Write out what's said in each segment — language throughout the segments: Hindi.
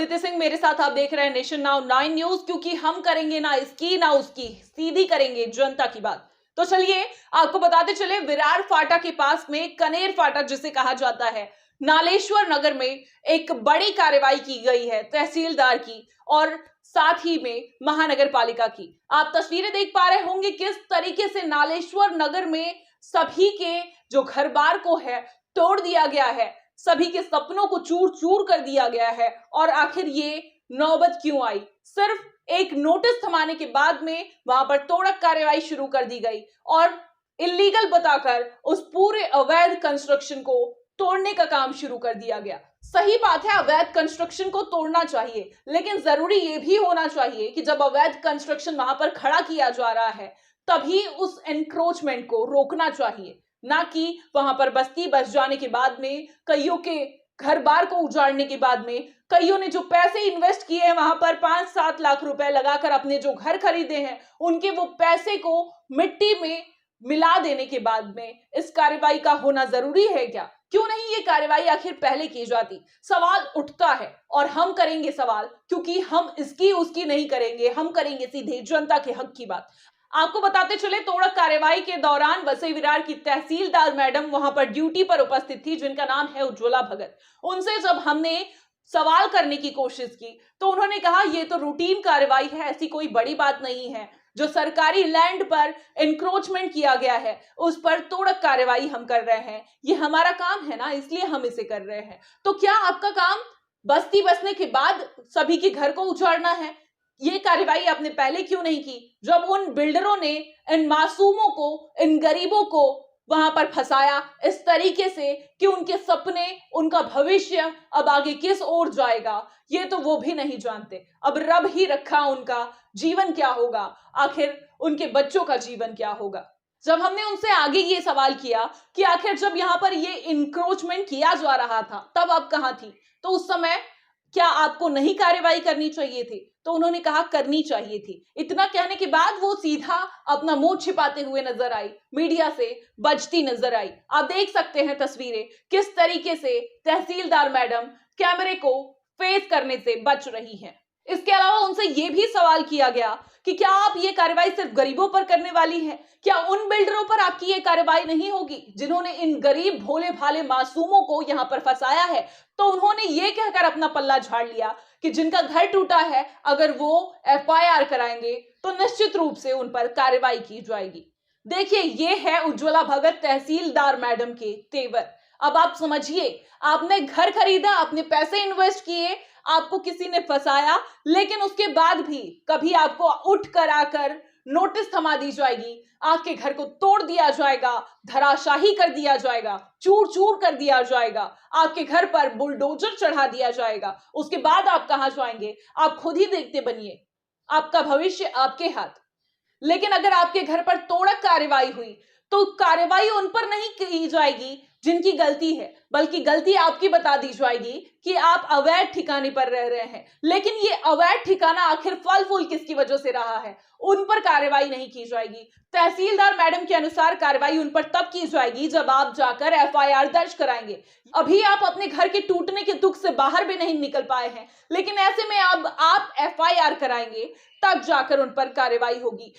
अदिति सिंह, मेरे साथ आप देख रहे हैं नेशन नाउ 9 न्यूज, क्योंकि हम करेंगे ना इसकी ना उसकी, सीधी करेंगे जनता की बात। तो चलिए आपको बताते चले, विरार फाटा के पास में कनेर फाटा जिसे कहा जाता है, नालेश्वर नगर में एक बड़ी कार्रवाई की गई है तहसीलदार की और साथ ही में महानगर पालिका की। आप तस्वीरें देख पा रहे होंगे किस तरीके से नालेश्वर नगर में सभी के जो घर बार को है तोड़ दिया गया है, सभी के सपनों को चूर चूर कर दिया गया है। और आखिर ये नौबत क्यों आई? सिर्फ एक नोटिस थमाने के बाद में वहां पर तोड़क कार्रवाई शुरू कर दी गई और इलीगल बताकर उस पूरे अवैध कंस्ट्रक्शन को तोड़ने का काम शुरू कर दिया गया। सही बात है, अवैध कंस्ट्रक्शन को तोड़ना चाहिए, लेकिन जरूरी यह भी होना चाहिए कि जब अवैध कंस्ट्रक्शन वहां पर खड़ा किया जा रहा है तभी उस एनक्रोचमेंट को रोकना चाहिए, ना कि वहां पर बस्ती बस जाने के बाद में, कईयों के घर बार को उजाड़ने के बाद में, कईयों ने जो पैसे इन्वेस्ट किए हैं वहां पर 5-7 लाख रुपए लगाकर अपने जो घर खरीदे हैं, उनके वो पैसे को मिट्टी में मिला देने के बाद में इस कार्रवाई का होना जरूरी है क्या? क्यों नहीं ये कार्रवाई आखिर पहले की जाती? सवाल उठता है और हम करेंगे सवाल, क्योंकि हम इसकी उसकी नहीं करेंगे, हम करेंगे सीधे जनता के हक की बात। आपको बताते चले, तोड़क कार्रवाई के दौरान वसई विरार की तहसीलदार मैडम वहां पर ड्यूटी पर उपस्थित थी, जिनका नाम है उज्ज्वला भगत। उनसे जब हमने सवाल करने की कोशिश की तो उन्होंने कहा ये तो रूटीन कार्रवाई है, ऐसी कोई बड़ी बात नहीं है। जो सरकारी लैंड पर एनक्रोचमेंट किया गया है उस पर तोड़क कार्रवाई हम कर रहे हैं, ये हमारा काम है ना, इसलिए हम इसे कर रहे हैं। तो क्या आपका काम बस्ती बसने के बाद सभी के घर को उजाड़ना है? ये कार्रवाई आपने पहले क्यों नहीं की, जब उन बिल्डरों ने इन मासूमों को, इन गरीबों को वहां पर फंसाया इस तरीके से कि उनके सपने, उनका भविष्य अब आगे किस ओर जाएगा ये तो वो भी नहीं जानते। अब रब ही रखा उनका जीवन क्या होगा, आखिर उनके बच्चों का जीवन क्या होगा। जब हमने उनसे आगे ये सवाल किया कि आखिर जब यहां पर ये इंक्रोचमेंट किया जा रहा था तब आप कहां थी, तो उस समय क्या आपको नहीं कार्रवाई करनी चाहिए थी? तो उन्होंने कहा करनी चाहिए थी। इतना कहने के बाद वो सीधा अपना मुंह छिपाते हुए नजर आई, मीडिया से बचती नजर आई। आप देख सकते हैं तस्वीरें किस तरीके से तहसीलदार मैडम कैमरे को फेस करने से बच रही हैं। इसके अलावा उनसे यह भी सवाल किया गया कि क्या आप ये कार्रवाई सिर्फ गरीबों पर करने वाली हैं? क्या उन बिल्डरों पर आपकी ये कार्रवाई नहीं होगी जिन्होंने इन गरीब भोले भाले मासूमों को यहां पर फंसाया है? तो उन्होंने ये कहकर अपना पल्ला झाड़ लिया कि जिनका घर टूटा है अगर वो एफआईआर कराएंगे तो निश्चित रूप से उन पर कार्रवाई की जाएगी। देखिए, ये है उज्ज्वला भगत तहसीलदार मैडम के तेवर। अब आप समझिए, आपने घर खरीदा, आपने पैसे इन्वेस्ट किए, आपको किसी ने फंसाया, लेकिन उसके बाद भी कभी आपको उठ कर आकर नोटिस थमा दी जाएगी, आपके घर को तोड़ दिया जाएगा, धराशाही कर दिया जाएगा, चूर चूर कर दिया जाएगा, आपके घर पर बुलडोजर चढ़ा दिया जाएगा। उसके बाद आप कहां जाएंगे? आप खुद ही देखते बनिए, आपका भविष्य आपके हाथ। लेकिन अगर आपके घर पर तोड़क कार्रवाई हुई तो कार्रवाई उन पर नहीं की जाएगी जिनकी गलती है, बल्कि गलती आपकी बता दी जाएगी कि आप अवैध ठिकाने पर रह रहे हैं। लेकिन ये अवैध ठिकाना आखिर फल फूल किसकी वजह से रहा है, उन पर कार्रवाई नहीं की जाएगी। तहसीलदार मैडम के अनुसार कार्रवाई उन पर तब की जाएगी जब आप जाकर एफआईआर दर्ज कराएंगे। अभी आप अपने घर के टूटने के दुख से बाहर भी नहीं निकल पाए हैं, लेकिन ऐसे में अब आप एफआईआर कराएंगे तब जाकर उन पर कार्रवाई होगी।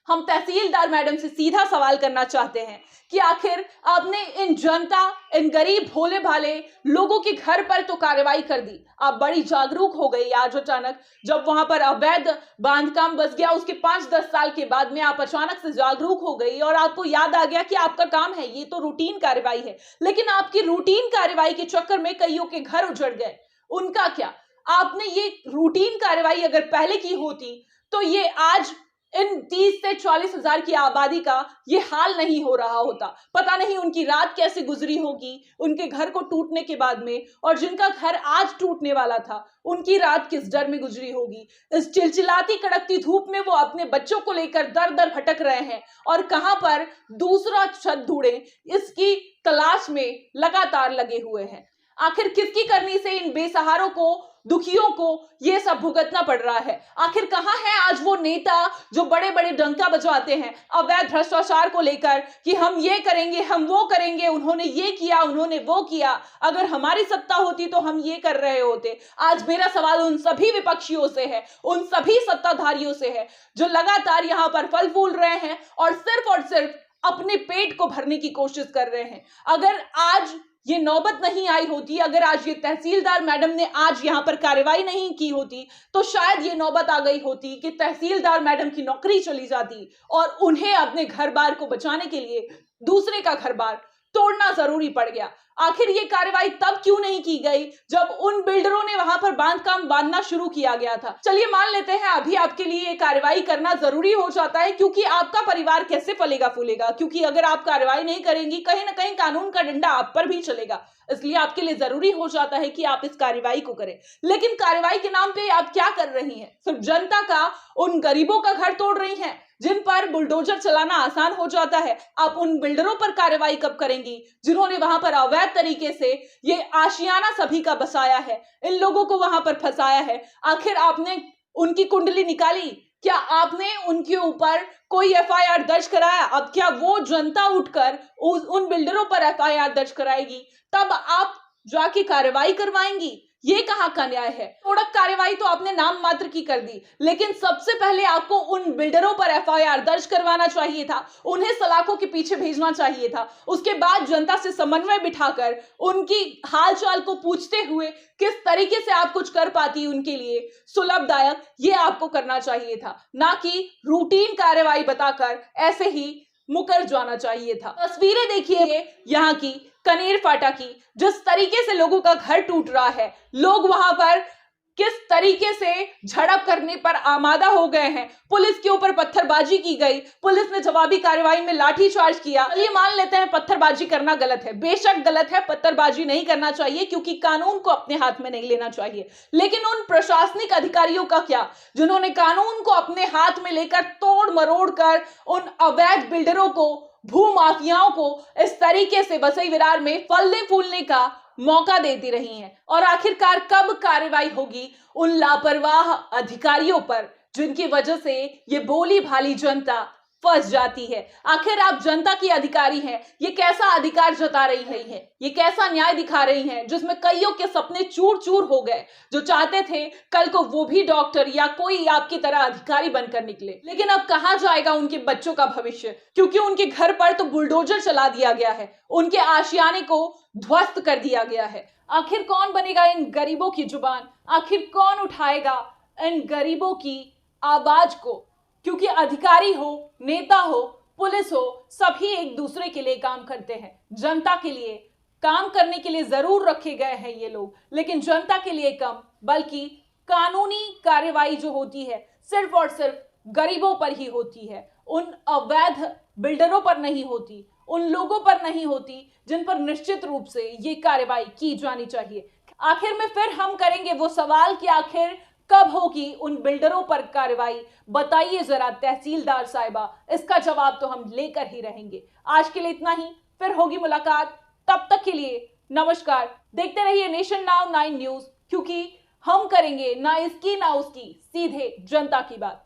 हम तहसीलदार मैडम से सीधा सवाल करना चाहते हैं कि आखिर आपने इन जनता, इन गरीब भोले भाले लोगों के घर पर तो कार्रवाई कर दी, आप बड़ी जागरूक हो गई आज अचानक, जब वहां पर अवैध बांधकाम बस गया उसके 5-10 साल के बाद में आप अचानक से जागरूक हो गई और आपको याद आ गया कि आपका काम है, ये तो रूटीन कार्रवाई है। लेकिन आपकी रूटीन कार्रवाई के चक्कर में कईयों के घर उजड़ गए, उनका क्या? आपने ये रूटीन कार्रवाई अगर पहले की होती तो ये आज इन 30 से 40 हजार की आबादी का ये हाल नहीं हो रहा होता। पता नहीं उनकी रात कैसे गुजरी होगी उनके घर को टूटने के बाद में, और जिनका घर आज टूटने वाला था उनकी रात किस डर में गुजरी होगी। इस चिलचिलाती कड़कती धूप में वो अपने बच्चों को लेकर दर दर भटक रहे हैं और कहां पर दूसरा छत ढूंढे इसकी तलाश में लगातार लगे हुए हैं। आखिर किसकी करनी से इन बेसहारों को, दुखियों को ये सब भुगतना पड़ रहा है? आखिर कहां है आज वो नेता जो बड़े बड़े डंका बजवाते हैं अवैध भ्रष्टाचार को लेकर कि हम ये करेंगे, हम वो करेंगे, उन्होंने ये किया, उन्होंने वो किया, अगर हमारी सत्ता होती तो हम ये कर रहे होते। आज मेरा सवाल उन सभी विपक्षियों से है, उन सभी सत्ताधारियों से है जो लगातार यहां पर फल फूल रहे हैं और सिर्फ अपने पेट को भरने की कोशिश कर रहे हैं। अगर आज ये नौबत नहीं आई होती, अगर आज ये तहसीलदार मैडम ने आज यहां पर कार्रवाई नहीं की होती, तो शायद ये नौबत आ गई होती कि तहसीलदार मैडम की नौकरी चली जाती और उन्हें अपने घर बार को बचाने के लिए दूसरे का घर बार तोड़ना जरूरी पड़ गया। आखिर ये कार्रवाई तब क्यों नहीं की गई जब उन बिल्डरों ने वहां पर बांधना शुरू किया गया था? चलिए मान लेते हैं अभी आपके लिए ये कार्रवाई करना जरूरी हो जाता है, क्योंकि आपका परिवार कैसे फलेगा फूलेगा, क्योंकि अगर आप कार्रवाई नहीं करेंगी कहीं ना कहीं कानून का डंडा आप पर भी चलेगा। इसलिए आपके लिए जरूरी हो जाता है कि आप इस कार्रवाई को करें। लेकिन कार्रवाई के नाम पे आप क्या कर रही हैं? सिर्फ जनता का, उन गरीबों का घर तोड़ रही हैं जिन पर बुलडोजर चलाना आसान हो जाता है। आप उन बिल्डरों पर कार्रवाई कब करेंगी जिन्होंने वहां पर अवैध तरीके से ये आशियाना सभी का बसाया है, इन लोगों को वहां पर फंसाया है? आखिर आपने उनकी कुंडली निकाली? क्या आपने उनके ऊपर कोई एफआईआर दर्ज कराया? अब क्या वो जनता उठकर उन बिल्डरों पर एफआईआर दर्ज कराएगी? तब आप जाके कार्रवाई करवाएंगी? ये कहां का न्याय है? तोड़क कार्रवाई तो आपने नाम मात्र की कर दी, लेकिन सबसे पहले आपको उन बिल्डरों पर एफआईआर दर्ज करवाना चाहिए था, उन्हें सलाखों के पीछे भेजना चाहिए था। उसके बाद जनता से समन्वय बिठाकर उनकी हालचाल को पूछते हुए किस तरीके से आप कुछ कर पाती उनके लिए सुलभदायक, ये आपको करना चाहिए था, ना कि रूटीन कार्रवाई बताकर ऐसे ही मुकर जाना चाहिए था। तस्वीरें देखिए यहाँ की कनेर फाटा की, जिस तरीके से लोगों का घर टूट रहा है, लोग वहां पर किस तरीके से झड़प करने पर आमादा हो गए हैं। पुलिस के ऊपर पत्थरबाजी की गई, पुलिस ने जवाबी कार्रवाई में लाठीचार्ज किया। ये मान लेते हैं पत्थरबाजी करना गलत है, बेशक गलत है, पत्थरबाजी नहीं करना चाहिए क्योंकि कानून को अपने हाथ में नहीं लेना चाहिए। लेकिन उन प्रशासनिक अधिकारियों का क्या जिन्होंने कानून को अपने हाथ में लेकर तोड़ मरोड़ कर उन अवैध बिल्डरों को, भूमाफियाओं को इस तरीके से बसई विरार में फलने फूलने का मौका देती रही हैं? और आखिरकार कब कार्रवाई होगी उन लापरवाह अधिकारियों पर जिनकी वजह से ये भोली भाली जनता फंस जाती है? आखिर आप जनता की अधिकारी हैं, ये कैसा अधिकार जता रही है, ये कैसा न्याय दिखा रही हैं जिसमें कईयों के सपने चूर चूर हो गए, जो चाहते थे कल को वो भी डॉक्टर या कोई आपकी तरह अधिकारी बनकर निकले। लेकिन अब कहां जाएगा उनके बच्चों का भविष्य, क्योंकि उनके घर पर तो बुलडोजर चला दिया गया है, उनके आशियाने को ध्वस्त कर दिया गया है। आखिर कौन बनेगा इन गरीबों की जुबान? आखिर कौन उठाएगा इन गरीबों की आवाज को? क्योंकि अधिकारी हो, नेता हो, पुलिस हो, सभी एक दूसरे के लिए काम करते हैं, जनता के लिए काम करने के लिए जरूर रखे गए हैं ये लोग, लेकिन जनता के लिए कम, बल्कि कानूनी कार्रवाई जो होती है सिर्फ और सिर्फ गरीबों पर ही होती है, उन अवैध बिल्डरों पर नहीं होती, उन लोगों पर नहीं होती जिन पर निश्चित रूप से ये कार्रवाई की जानी चाहिए। आखिर में फिर हम करेंगे वो सवाल कि आखिर कब होगी उन बिल्डरों पर कार्रवाई? बताइए जरा तहसीलदार साहिबा, इसका जवाब तो हम लेकर ही रहेंगे। आज के लिए इतना ही, फिर होगी मुलाकात, तब तक के लिए नमस्कार। देखते रहिए नेशन नाउ 9 न्यूज, क्योंकि हम करेंगे ना इसकी ना उसकी, सीधे जनता की बात।